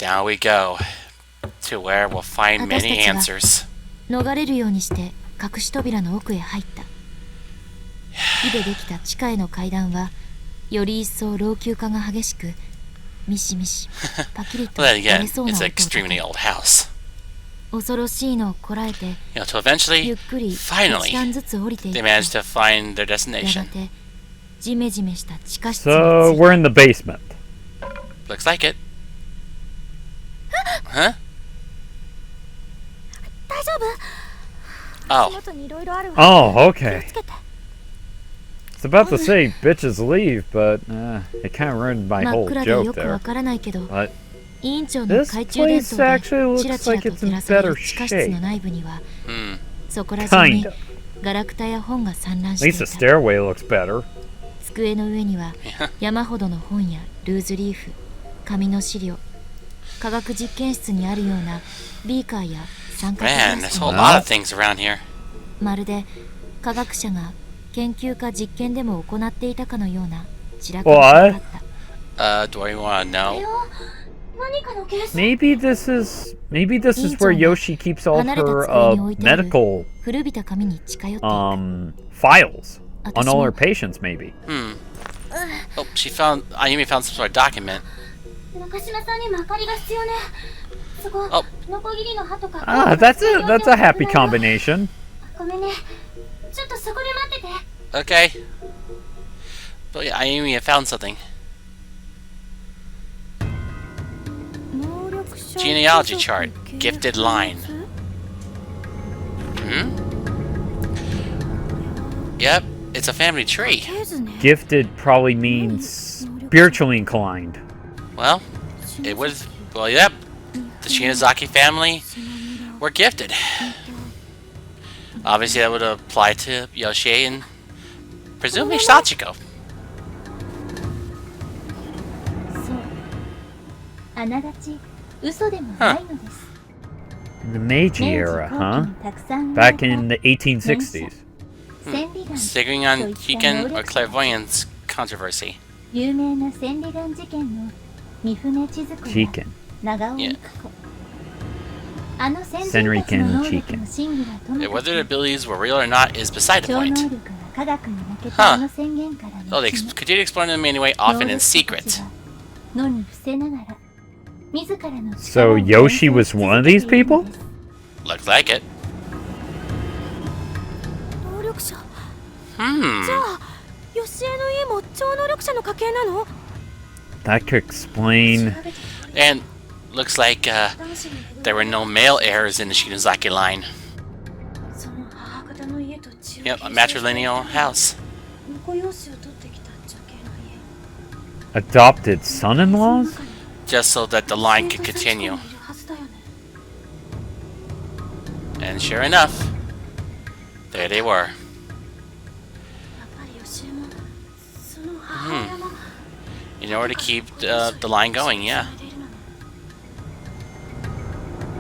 Down we go to where we'll find many answers. 逃れるようにして隠し扉の奥へ入った。木でできた地下への階段はより一層老朽化が激しく、ミシミシパキリと割れそうな音を立て、恐ろしいのをこらえて、ゆっくり一段ずつ降りていった。やがてジメジメした地下室に着いた。 So we're in the basement. Looks like it. Huh? 大丈夫? Oh, okay. It's about to say bitches leave, but it kind of ruined my whole joke there. But this place actually looks like it's in better shape. Kind of. At least the stairway looks better. 机の上には山ほどの本やルーズリーフ、紙の資料、科学実験室にあるようなビーカーや三角グラスと、まるで科学者が研究か実験でも行っていたかのような散らかりがあった。Do I want to know? Maybe this is where Yoshi keeps all her medical files on all her patients, maybe. Oh, Ayumi found some sort of document. Oh. Ah, that's a happy combination. Okay. But yeah, Ayumi had found something. Genealogy chart. Gifted line. Yep, it's a family tree. Gifted probably means spiritually inclined. Well, it was... Well, yep. The Shinozaki family were gifted. Obviously, that would apply to Yoshi and presumably Sachiko. Huh. The Meiji era, huh? Back in the 1860s. Figuring on Chiken or clairvoyance controversy. Chiken. Yeah. Senriken and Chiken. Whether the abilities were real or not is beside the point. Huh. Oh, they continue exploring them anyway, often in secret. So Yoshi was one of these people? Looks like it. That could explain... And looks like there were no male heirs in the Shinozaki line. Yep, a matrilineal house. Adopted son-in-laws? Just so that the line could continue. And sure enough, there they were. In order to keep the line going, yeah.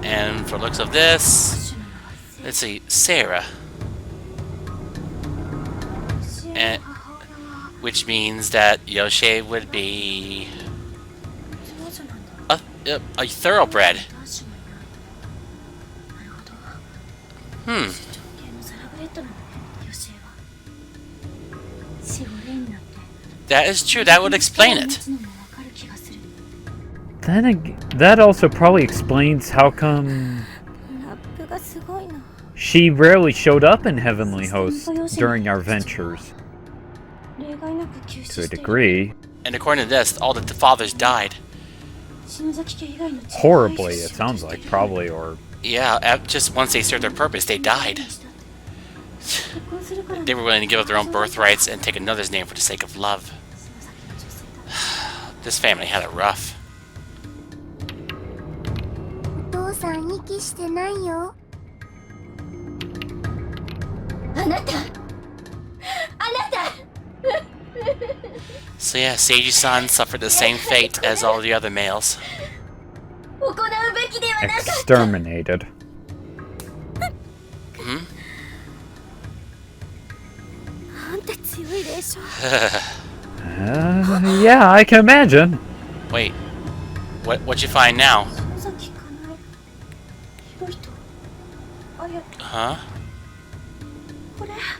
And for looks of this, let's see, Sarah. And, which means that Yoshi would be a thoroughbred. That is true, that would explain it. Then again, that also probably explains how come she rarely showed up in Heavenly Host during our ventures. To a degree. And according to this, all the fathers died. Horribly, it sounds like, probably, or... Yeah, just once they served their purpose, they died. They were willing to give up their own birthrights and take another's name for the sake of love. This family had it rough. So yeah, Seiji-san suffered the same fate as all the other males. Exterminated. Hmm? Yeah, I can imagine. Wait. What'd you find now? Huh?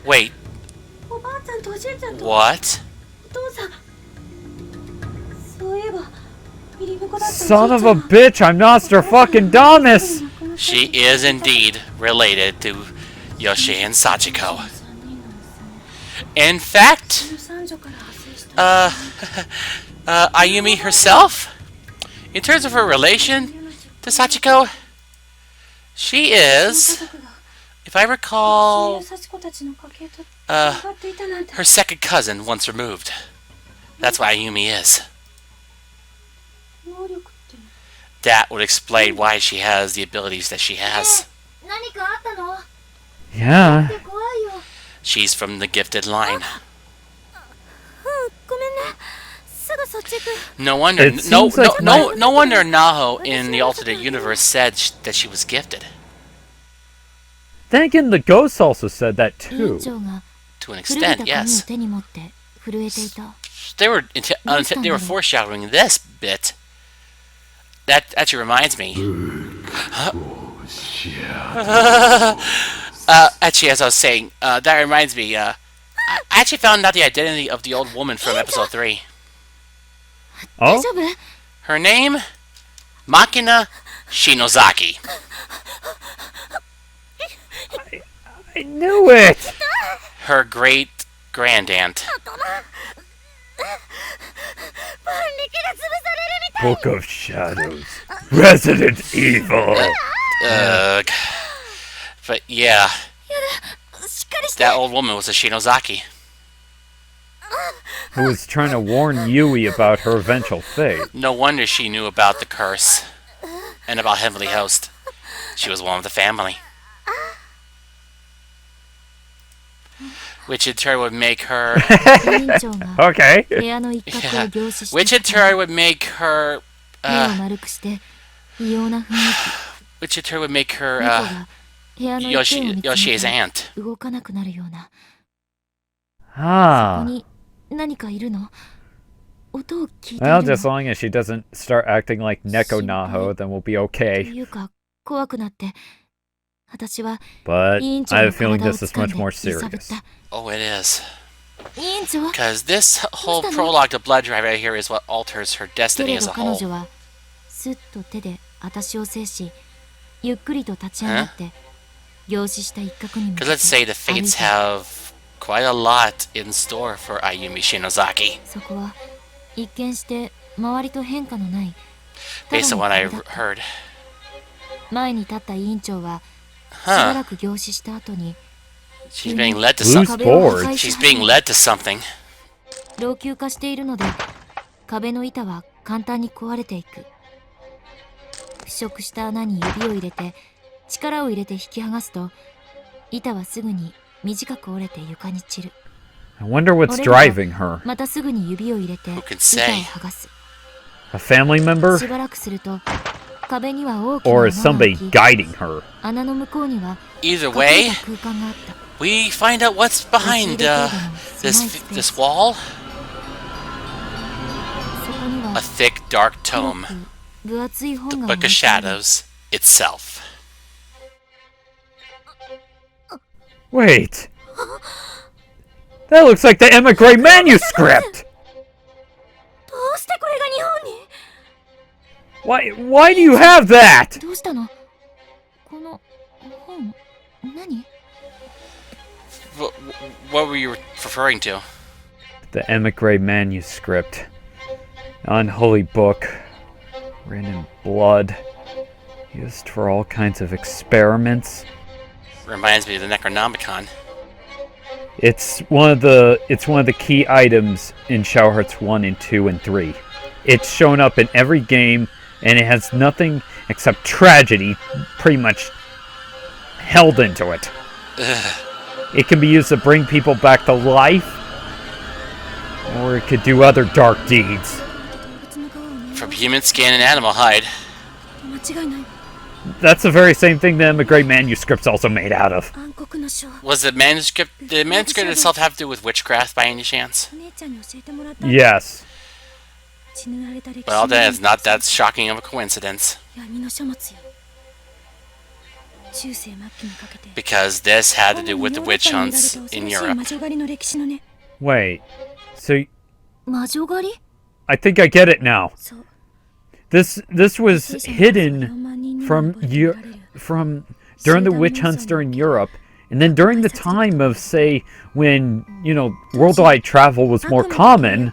Wait. What? Son of a bitch, I'm Nostradamus! She is indeed related to Yoshi and Sachiko. In fact, Ayumi herself, in terms of her relation to Sachiko, she is, if I recall, her second cousin once removed. That's what Ayumi is. That would explain why she has the abilities that she has. Yeah. She's from the gifted line. No wonder no wonder Naho in the alternate universe said that she was gifted. Then again, the ghosts also said that too. To an extent, yes. They were foreshadowing this bit. That actually reminds me. Actually, as I was saying, that reminds me. I actually found out the identity of the old woman from episode 3. Oh? Her name? Makina Shinozaki. I knew it! Her great-grandaunt. Book of Shadows. Resident Evil. But yeah. That old woman was a Shinozaki. Who was trying to warn Yui about her eventual fate. No wonder she knew about the curse. And about Heavenly Host. She was one of the family. Which in turn would make her... Okay. Yeah. Which in turn would make her... which in turn would make her... Yoshi's aunt. Ah. Well, just as long as she doesn't start acting like Neko Naho, then we'll be okay. But I have a feeling this is much more serious. Oh, it is. Because this whole prologue to Blood Drive right here is what alters her destiny as a whole. Huh? Because let's say the Fates have quite a lot in store for Ayumi Shinozaki. Based on what I heard. Huh. She's being led to something. Bored. She's being led to something. I wonder what's driving her. Who can say? A family member? Or is somebody guiding her? Either way, we find out what's behind this wall. A thick, dark tome. The Book of Shadows itself. Wait. That looks like the Emigre Manuscript! Why do you have that? What were you referring to? The Emigre Manuscript. Unholy book. Written in blood. Used for all kinds of experiments. Reminds me of the Necronomicon. It's one of the key items in Shadow Hearts 1 and 2 and 3. It's shown up in every game, and it has nothing except tragedy pretty much held into it. Ugh. It can be used to bring people back to life, or it could do other dark deeds. From human skin and animal hide. That's the very same thing the Emigre Manuscript's also made out of. Was the manuscript... Did the manuscript itself have to do with witchcraft by any chance? Yes. Well, that is not that shocking of a coincidence. Because this had to do with the witch hunts in Europe. Wait, so I think I get it now. This was hidden from during the witch hunts during Europe, and then during the time of, say, when, worldwide travel was more common,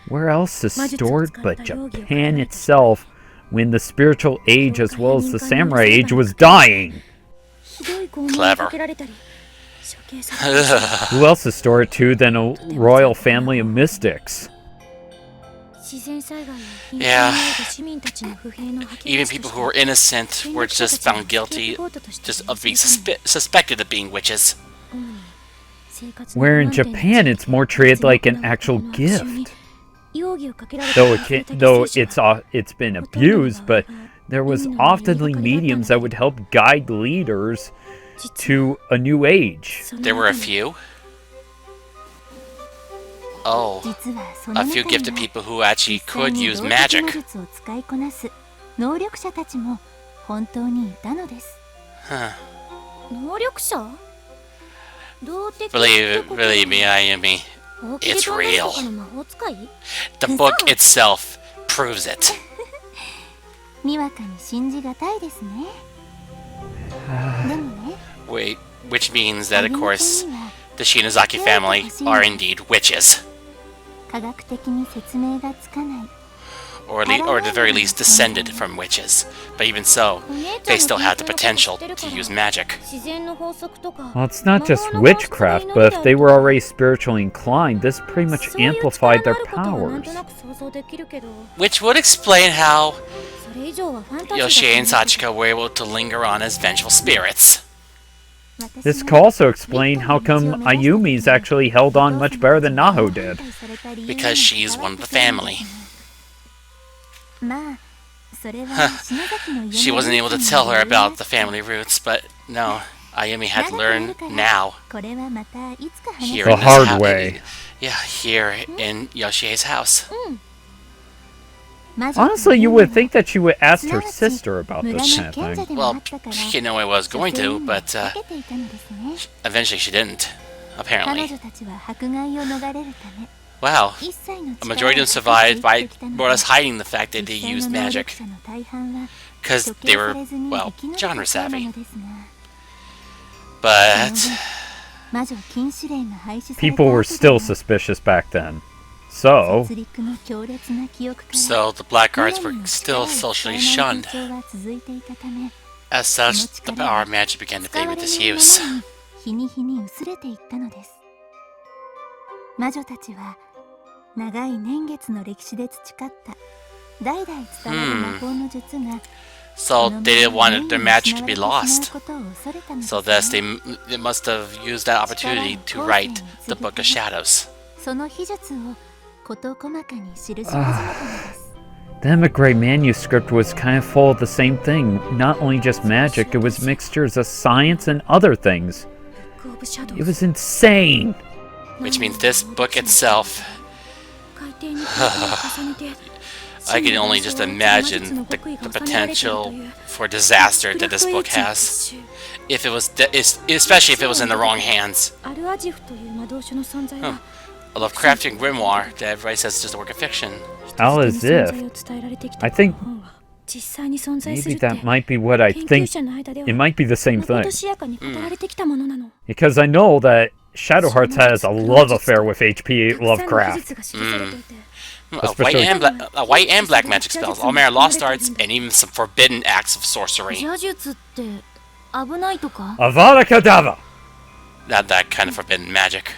where else is stored but Japan itself, when the spiritual age as well as the samurai age was dying? Clever. Who else is stored to than a royal family of mystics? Yeah. Even people who were innocent were just found guilty of being suspected of being witches. Where in Japan it's more treated like an actual gift. Though it's been abused, but there was oftenly mediums that would help guide leaders to a new age. There were a few. Oh, a few gifted people who actually could use magic. Huh. Believe me, Ayumi, it's real. The book itself proves it. Wait, which means that, of course, the Shinozaki family are indeed witches. Or at the very least descended from witches. But even so, they still have the potential to use magic. Well, it's not just witchcraft, but if they were already spiritually inclined, this pretty much amplified their powers. Which would explain how Yoshie and Sachika were able to linger on as vengeful spirits. This could also explain how come Ayumi's actually held on much better than Naho did. Because she's one of the family. She wasn't able to tell her about the family roots, but no, Ayumi had to learn now. Here the hard way. Yeah, here in Yoshie's house. Honestly, you would think that she would ask her sister about this kind of thing. Well, she didn't know I was going to, but eventually she didn't, apparently. Wow, a majority of them survived by more or less hiding the fact that they used magic. Because they were, well, genre savvy. But people were still suspicious back then. So the black arts were still socially shunned. As such, the power of magic began to favor disuse. So they didn't want their magic to be lost. So thus they must have used that opportunity to write the Book of Shadows. The Emigre Manuscript was kind of full of the same thing. Not only just magic, it was mixtures of science and other things. It was insane! Which means this book itself... I can only just imagine the potential for disaster that this book has. If it was, especially if it was in the wrong hands. A Lovecraftian grimoire that everybody says is just a work of fiction. All as if. I think maybe that might be what I think. It might be the same thing. Because I know that Shadow Hearts has a love affair with H.P. Lovecraft. White and black magic spells, all manner of lost arts, and even some forbidden acts of sorcery. Avada Kedavra! Not that kind of forbidden magic.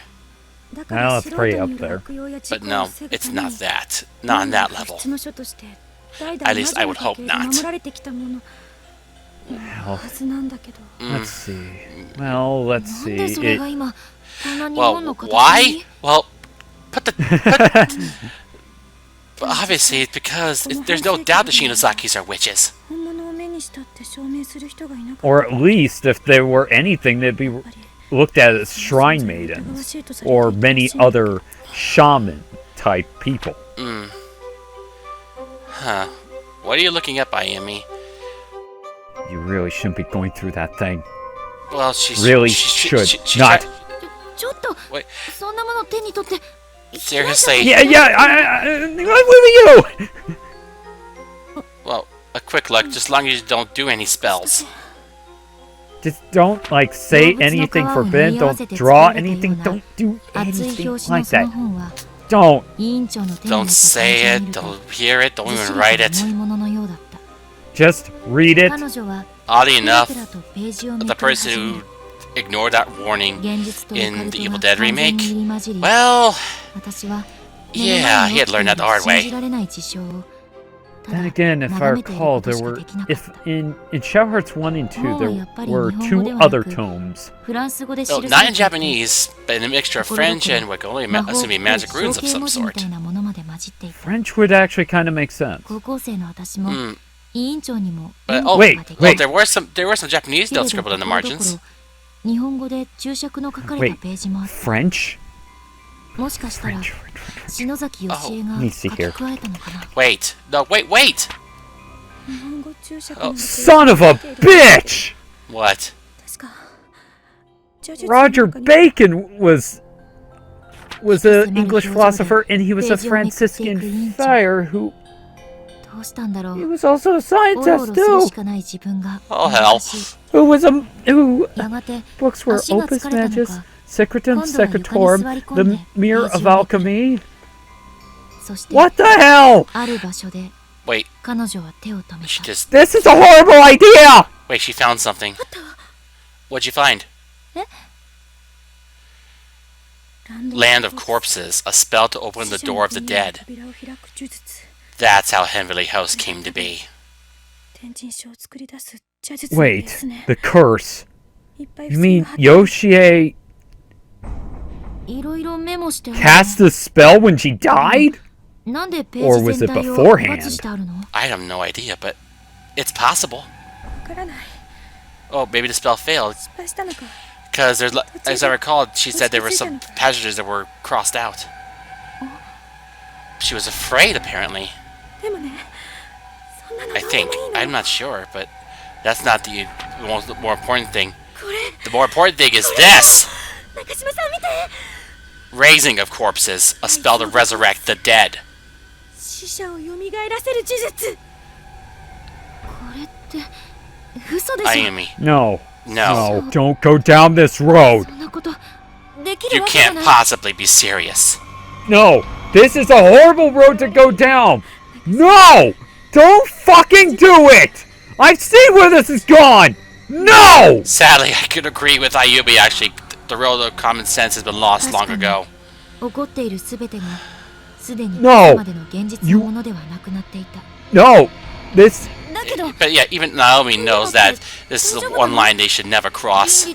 Well, it's pretty up there. But no, it's not that. Not on that level. At least I would hope not. Well, let's see. Well, let's see. Well, why? Well, but obviously it's because there's no doubt the Shinozakis are witches. Or at least, if there were anything, they'd be looked at as shrine maidens, or many other shaman-type people. Huh. What are you looking up, Ayumi? You really shouldn't be going through that thing. Well, she really she not. Wait. Seriously? Yeah, I'm with you! Well, a quick look, just as long as you don't do any spells. Just don't, like, say anything forbidden, don't draw anything, don't do anything like that. Don't say it, don't hear it, don't even write it. Just read it. Oddly enough, the person who ignored that warning in the Evil Dead remake, well, yeah, he had learned that the hard way. Then again, if I recall, there were, in Shadow Hearts 1 and 2, there were 2 other tomes. No, not in Japanese, but in a mixture of French and what can only assume to be magic runes of some sort. French would actually kind of make sense. But, wait. There were some Japanese notes scribbled in the margins. Wait, French? French. Let me see here. Wait. No, wait! Oh. Son of a bitch! What? Roger Bacon was an English philosopher, and he was a Franciscan friar who... He was also a scientist, too! Oh, hell. Who books were Opus Magus, Secretum Secretorum, The Mirror of Alchemy. What the hell? Wait. She just... This is a horrible idea! Wait, she found something. What'd you find? Land of Corpses, a spell to open the door of the dead. That's how Heavenly House came to be. Wait, the curse. You mean Yoshie cast the spell when she died? Or was it beforehand? I have no idea, but it's possible. Oh, maybe the spell failed. Because, as I recall, she said there were some passages that were crossed out. She was afraid, apparently. I think. I'm not sure, but that's not the more important thing. The more important thing is this! Raising of Corpses, a spell to resurrect the dead. Ayumi. No, don't go down this road. You can't possibly be serious. No, this is a horrible road to go down. No! Don't fucking do it! I've seen where this has gone! No! Sadly, I could agree with Ayumi, actually. The road of common sense has been lost long ago. No! No! This... But yeah, even Naomi knows that this is one line they should never cross. I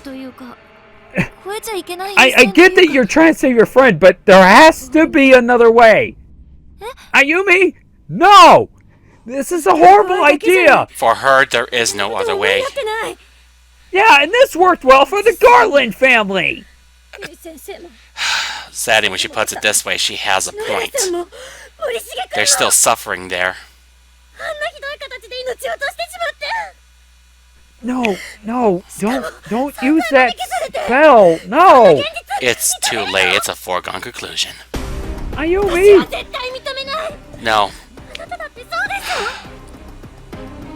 get that you're trying to save your friend, but there has to be another way. Ayumi? No! This is a horrible idea! For her, there is no other way. Yeah, and this worked well for the Garland family! Sadly, when she puts it this way, she has a point. They're still suffering there. No, don't use that spell, no! It's too late, it's a foregone conclusion. Ayumi! No.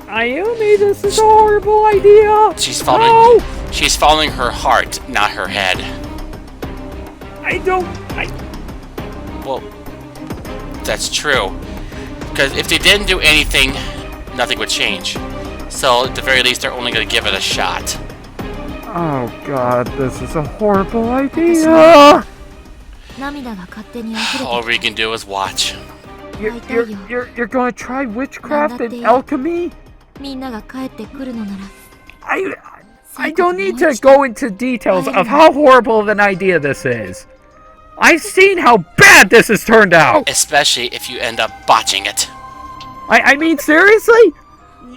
Ayumi, this is a horrible idea! She's following her heart, not her head. Well, that's true. Because if they didn't do anything, nothing would change. So, at the very least, they're only going to give it a shot. Oh god, this is a horrible idea! All we can do is watch. You're going to try witchcraft and alchemy? I don't need to go into details of how horrible of an idea this is. I've seen how bad this has turned out! Especially if you end up botching it. I mean, seriously?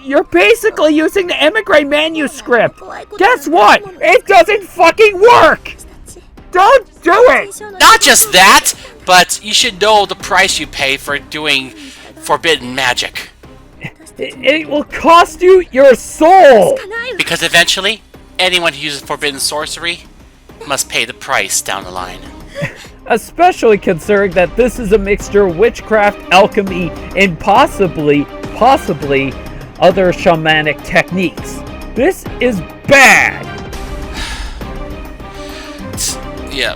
You're basically using the Emigre Manuscript! Guess what? It doesn't fucking work! Don't do it! Not just that, but you should know the price you pay for doing forbidden magic. It will cost you your soul! Because eventually, anyone who uses forbidden sorcery must pay the price down the line. Especially considering that this is a mixture of witchcraft, alchemy, and possibly other shamanic techniques. This is bad! Yeah.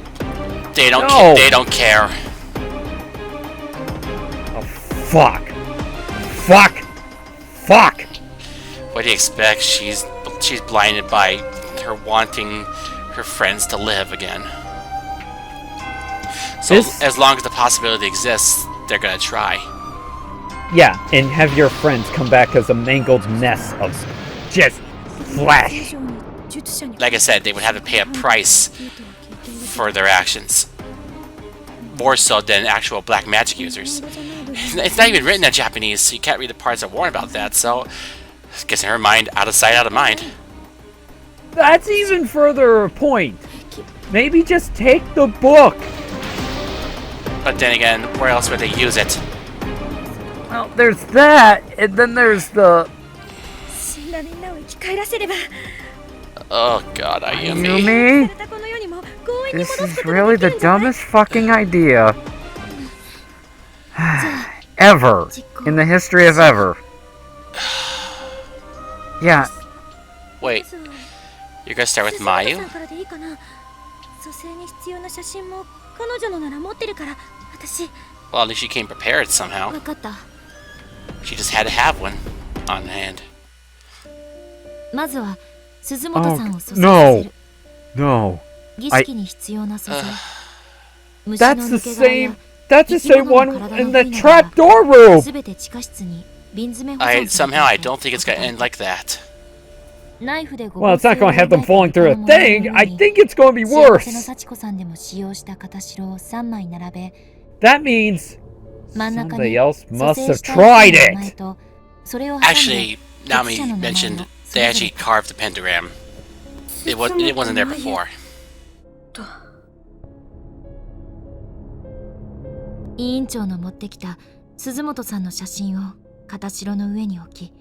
They don't care. Oh, fuck. What do you expect? She's blinded by her wanting her friends to live again. So as long as the possibility exists, they're gonna try. Yeah, and have your friends come back as a mangled mess of just flesh. Like I said, they would have to pay a price for their actions. More so than actual black magic users. It's not even written in Japanese, so you can't read the parts that warn about that, so I guess in her mind, out of sight, out of mind. That's even further a point. Maybe just take the book. But then again, where else would they use it? Well, there's that, and then there's the... Oh god, Ayumi. Ayumi? This is really the dumbest fucking idea ever in the history of ever. Yeah. Wait, you're gonna start with Mayu? Well, at least she came prepared somehow. She just had to have one on hand. No. That's the same one in the trapdoor room! Somehow I don't think it's gonna end like that. Well, it's not gonna have them falling through a thing. I think it's gonna be worse. That means somebody else must have tried it. Actually, Nami mentioned they actually carved the pentagram. It wasn't there before. 委員長の持ってきた鈴本さんの写真を形代の上に置き、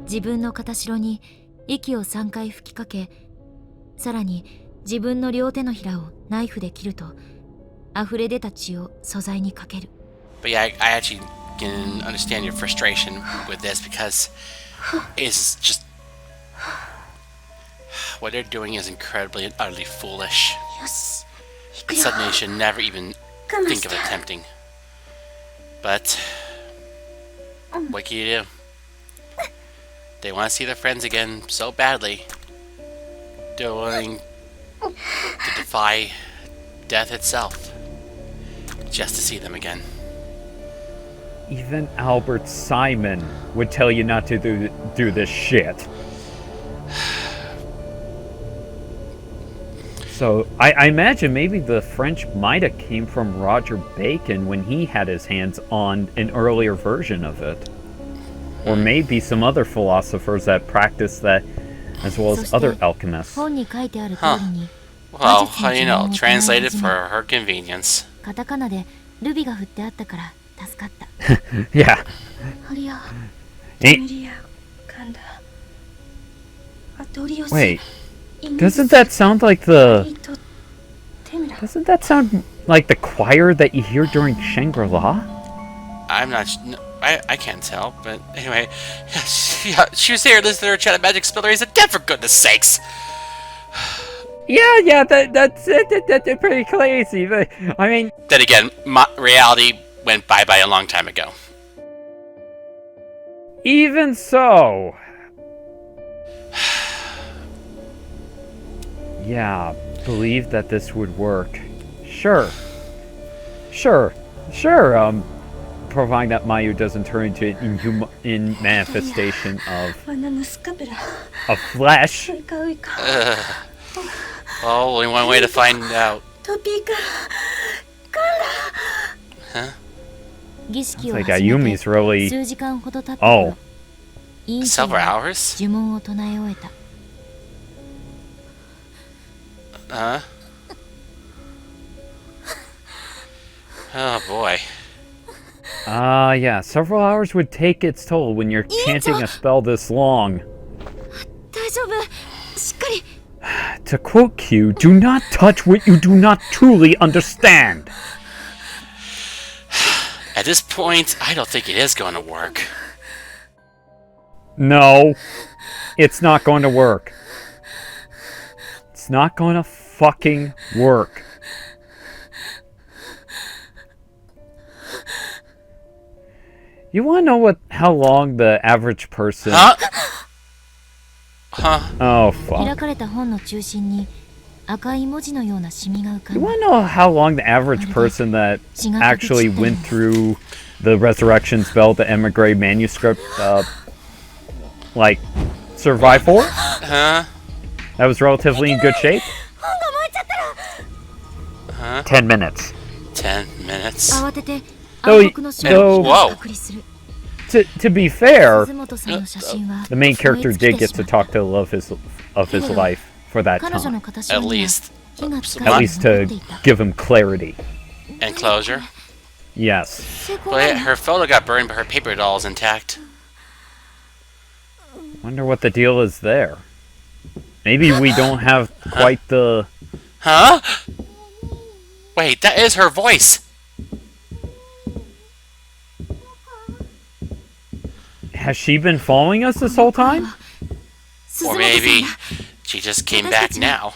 自分の形代に息を3回吹きかけ、さらに自分の両手のひらをナイフで切ると、溢れ出た血を素材にかける。But yeah, I actually can understand your frustration with this because it's just what they're doing is incredibly and utterly foolish. It's something they should never even think of attempting. But what can you do? They want to see their friends again so badly. They're willing to defy death itself just to see them again. Even Albert Simon would tell you not to do this shit. So, I imagine maybe the French might have came from Roger Bacon when he had his hands on an earlier version of it. Or maybe some other philosophers that practiced that, as well as other alchemists. Huh. Well, you know, translated for her convenience. Yeah. Wait. Doesn't that sound like the choir that you hear during Shangri-La? I'm not. I can't tell, but anyway, she was here listening to her chant magic spilleries of death, for goodness sakes. Yeah, that's pretty crazy. But I mean, then again, reality went bye-bye a long time ago. Even so. Yeah, believe that this would work. Sure. Providing that Mayu doesn't turn into an manifestation of flesh. Well, only one way to find out. Huh? It's like Ayumi's really... Oh. Several hours? Huh? Oh boy. Yeah, several hours would take its toll when you're chanting a spell this long. To quote Q, do not touch what you do not truly understand. At this point, I don't think it is going to work. No, it's not going to work. It's not going to fucking work. You want to know how long the average person... Huh? Oh, fuck. You want to know how long the average person that actually went through the resurrection spell, the Emigre Manuscript, survived for? Huh? That was relatively in good shape? 10 minutes. 10 minutes. Whoa. To be fair, the main character did get to talk to the love of his life for that time. At least. At least to give him clarity. And closure. Yes. But her photo got burned, but her paper doll is intact. Wonder what the deal is there. Maybe we don't have quite the... Huh? Wait, that is her voice! Has she been following us this whole time? Or maybe she just came back now.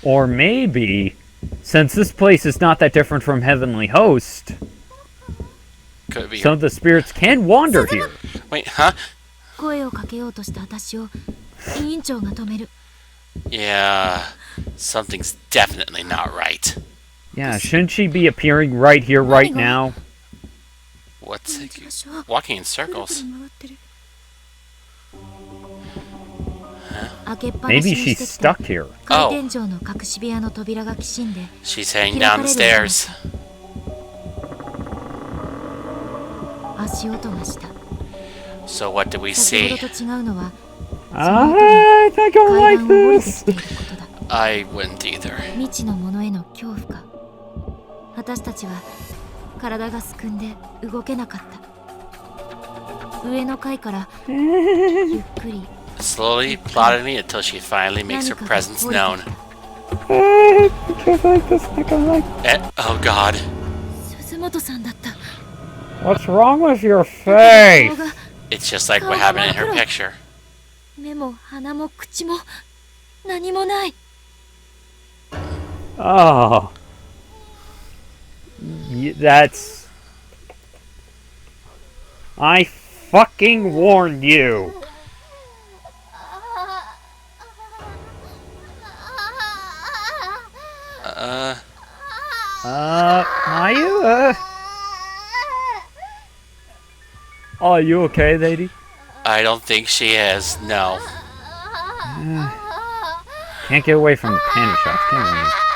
Or maybe, since this place is not that different from Heavenly Host, could be. Some of the spirits can wander here. Wait, huh? Yeah, something's definitely not right. Yeah, shouldn't she be appearing right here, right now? What's walking in circles? Huh? Maybe she's stuck here. Oh. She's heading down the stairs. So what do we see? I think I like this. I wouldn't either. Slowly plodding me until she finally makes her presence known. Oh god. What's wrong with your face? It's just like what happened in her picture. Oh. That's... I fucking warned you. Are you okay, lady? I don't think she is, no. Can't get away from the panty shots, can we?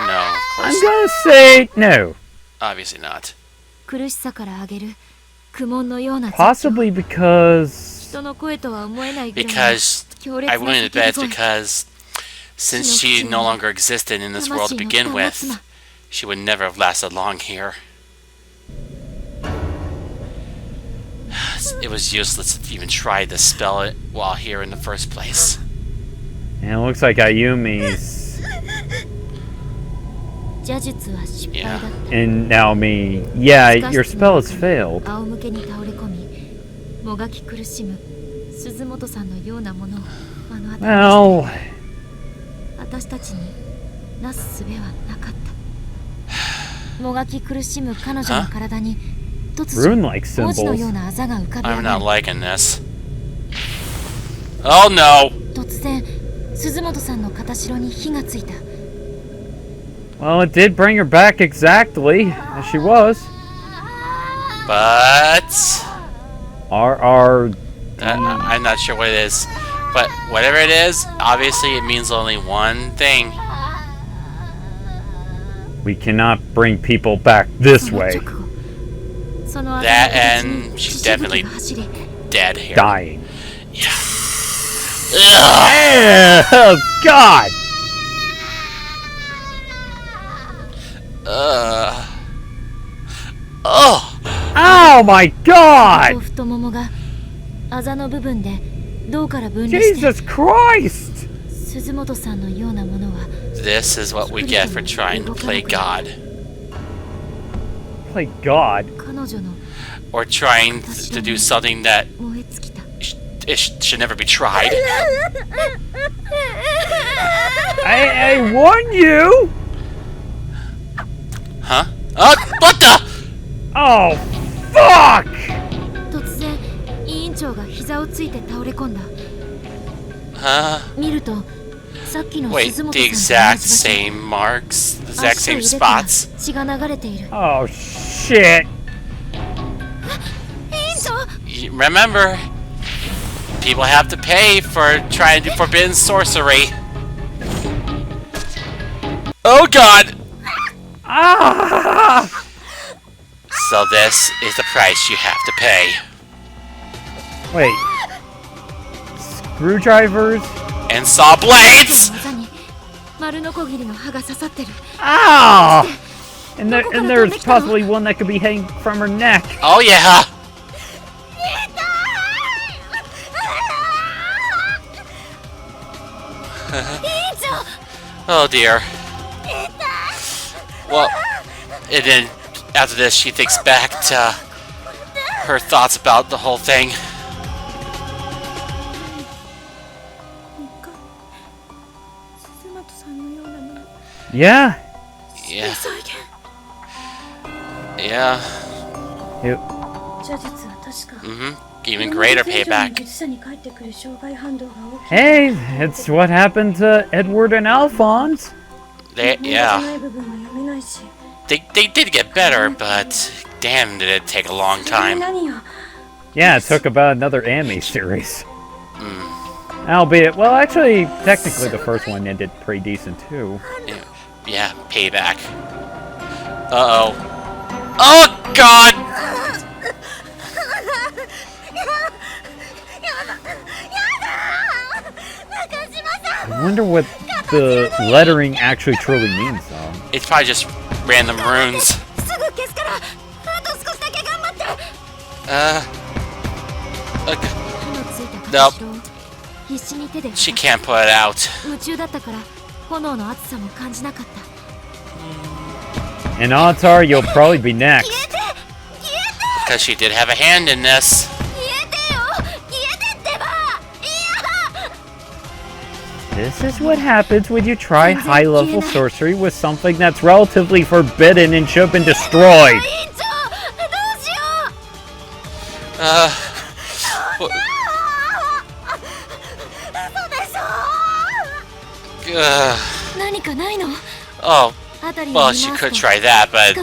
No, of course. I'm gonna say no. Obviously not. Possibly because I wouldn't bet it's because since she no longer existed in this world to begin with, she would never have lasted long here. It was useless to even try to spell it while here in the first place. And it looks like Ayumi's... Yeah. And now me... Yeah, your spell has failed. Well... Rune-like symbols. I'm not liking this. Oh no! Well, it did bring her back exactly as she was. But... I'm not sure what it is. But whatever it is, obviously it means only one thing. We cannot bring people back this way. That and she's definitely dead here. Dying. Yeah. Oh, God! Oh! Ow! Oh my god! 太ももがあざの部分で胴から分離して Jesus Christ! 鈴本さんのようなものは This is what we get for trying to play God. Play God? 彼女の Or trying to do something that 燃え尽きた should never be tried. I warned you! Huh? What the? Oh, fuck! 突然委員長が膝をついて倒れ込んだ 見るとさっきの Wait, 鈴本 the さん exact と同じ場所 same marks? The exact 足と same 腕から spots? 血が流れている Oh, shit. 委員長 Remember, people have to pay for trying to do forbidden sorcery. Oh god! Ah! So this is the price you have to pay. Wait. Screwdrivers? And saw blades! 技に丸ノコギリの刃が刺さってる Ah! And there's possibly one that could be hanging from her neck. Oh yeah! Oh dear. Well, and then after this, she thinks back to her thoughts about the whole thing. Yeah. Yeah. Yeah. Yep. Even greater payback. Hey, it's what happened to Edward and Alphonse. Yeah. They did get better, but damn did it take a long time. Yeah, it took about another anime series. Albeit, well, actually, technically the first one ended pretty decent too. Yeah, payback. Uh-oh. Oh, God! I wonder what the lettering actually truly means, though. It's probably just random runes. Nope. She can't put it out. And odds are you'll probably be next. Because she did have a hand in this. This is what happens when you try high-level sorcery with something that's relatively forbidden and should have been destroyed. Oh, well, she could try that, but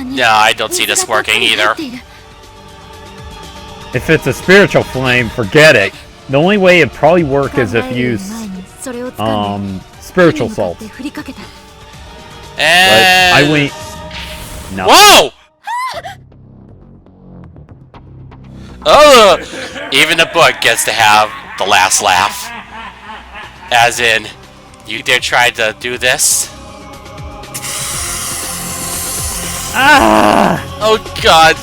no, I don't see this working either. If it's a spiritual flame, forget it. The only way it'd probably work is if you use spiritual salt. But I went. No. Whoa! Oh! Even the book gets to have the last laugh. As in, you dare try to do this? Ah! Oh god!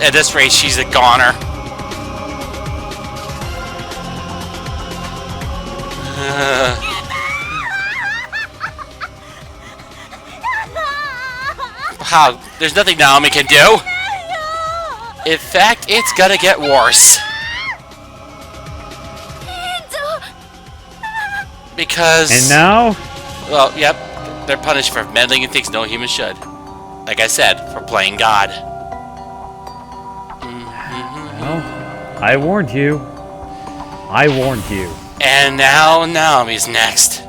At this rate, she's a goner. How? There's nothing Naomi can do. In fact, it's gonna get worse. Because... And now? Well, yep. They're punished for meddling in things no human should. Like I said, for playing God. Well, I warned you. I warned you. And now Naomi's next.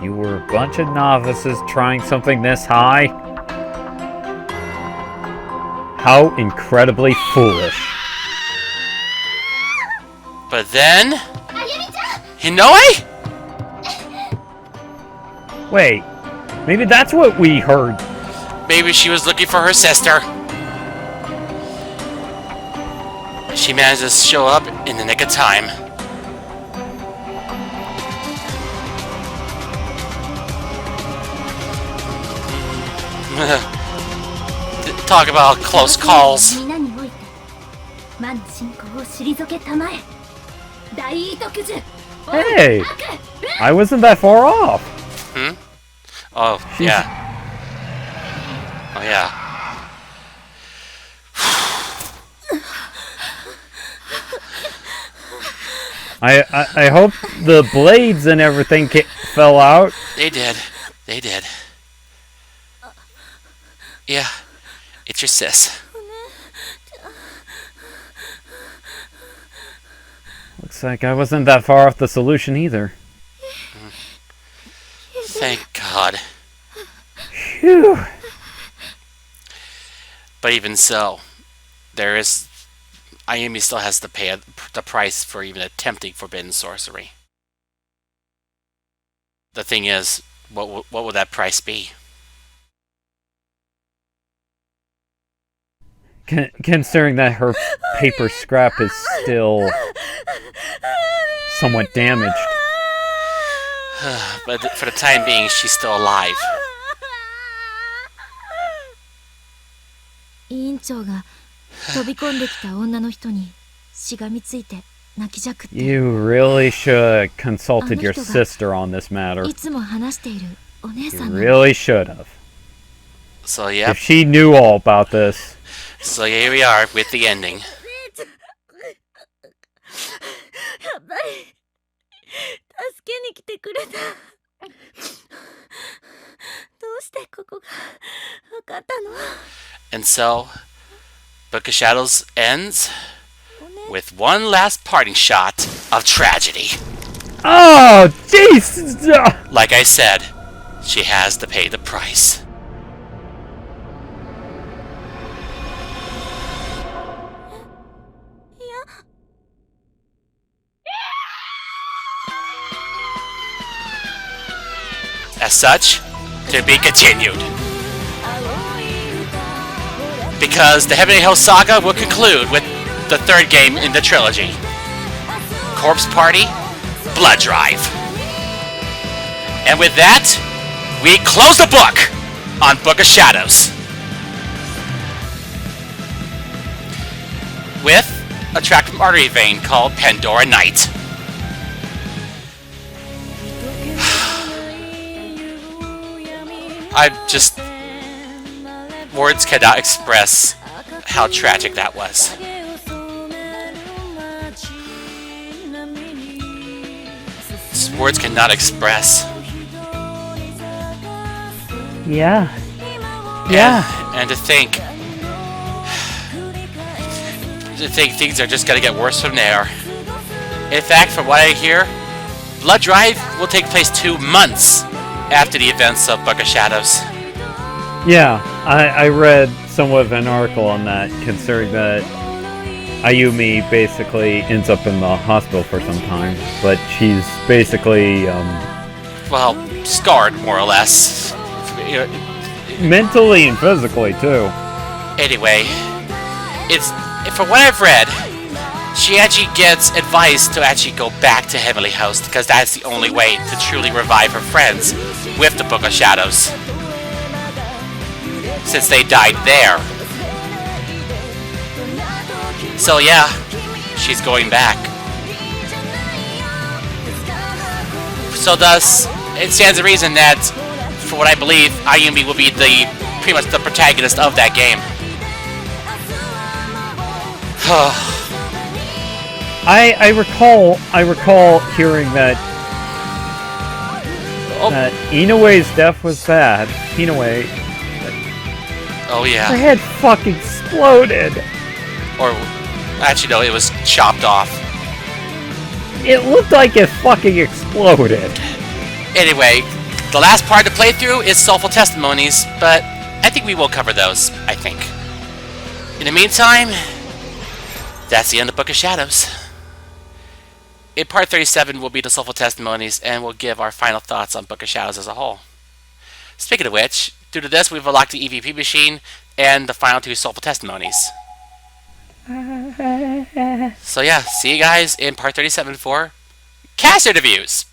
You were a bunch of novices trying something this high? How incredibly foolish. But then... Hinoe? Wait, maybe that's what we heard. Maybe she was looking for her sister. She managed to show up in the nick of time. Talk about close calls. Hey! I wasn't that far off! Hmm? Oh, yeah. Oh, yeah. I hope the blades and everything fell out. They did. They did. Yeah. It's your sis. Looks like I wasn't that far off the solution either. Thank God. Phew. But even so, Ayumi still has to pay the price for even attempting forbidden sorcery. The thing is, what would that price be? Considering that her paper scrap is still somewhat damaged. But for the time being, she's still alive. You really should have consulted your sister on this matter. You really should have. So yeah. If she knew all about this. So here we are with the ending. And so, Book of Shadows ends with one last parting shot of tragedy. Oh, Jesus! Like I said, she has to pay the price. As such, to be continued. Because the Heavenly Hill Saga will conclude with the third game in the trilogy. Corpse Party, Blood Drive. And with that, we close the book on Book of Shadows. With a track from Artery Vein called Pandora Night. Words cannot express how tragic that was. Words cannot express. Yeah. Yeah. And to think things are just gonna get worse from there. In fact, from what I hear, Blood Drive will take place 2 months after the events of Book of Shadows. Yeah, I read somewhat of an article on that, considering that Ayumi basically ends up in the hospital for some time, but she's basically, well, scarred, more or less. Mentally and physically, too. Anyway, from what I've read, she actually gets advice to actually go back to Heavenly Host, because that's the only way to truly revive her friends with the Book of Shadows. Since they died there. So yeah, she's going back. So thus, it stands to reason that, for what I believe, Ayumi will be pretty much the protagonist of that game. I recall hearing that that Inoue's death was bad. Inoue. Oh yeah. Her head fucking exploded. Or, actually no, it was chopped off. It looked like it fucking exploded. Anyway, the last part to play through is Soulful Testimonies, but I think we will cover those, I think. In the meantime, that's the end of Book of Shadows. In part 37 will be the Soulful Testimonies, and we'll give our final thoughts on Book of Shadows as a whole. Speaking of which, due to this, we've unlocked the EVP machine and the final 2 Soulful Testimonies. So yeah, see you guys in part 37 for Cast Interviews!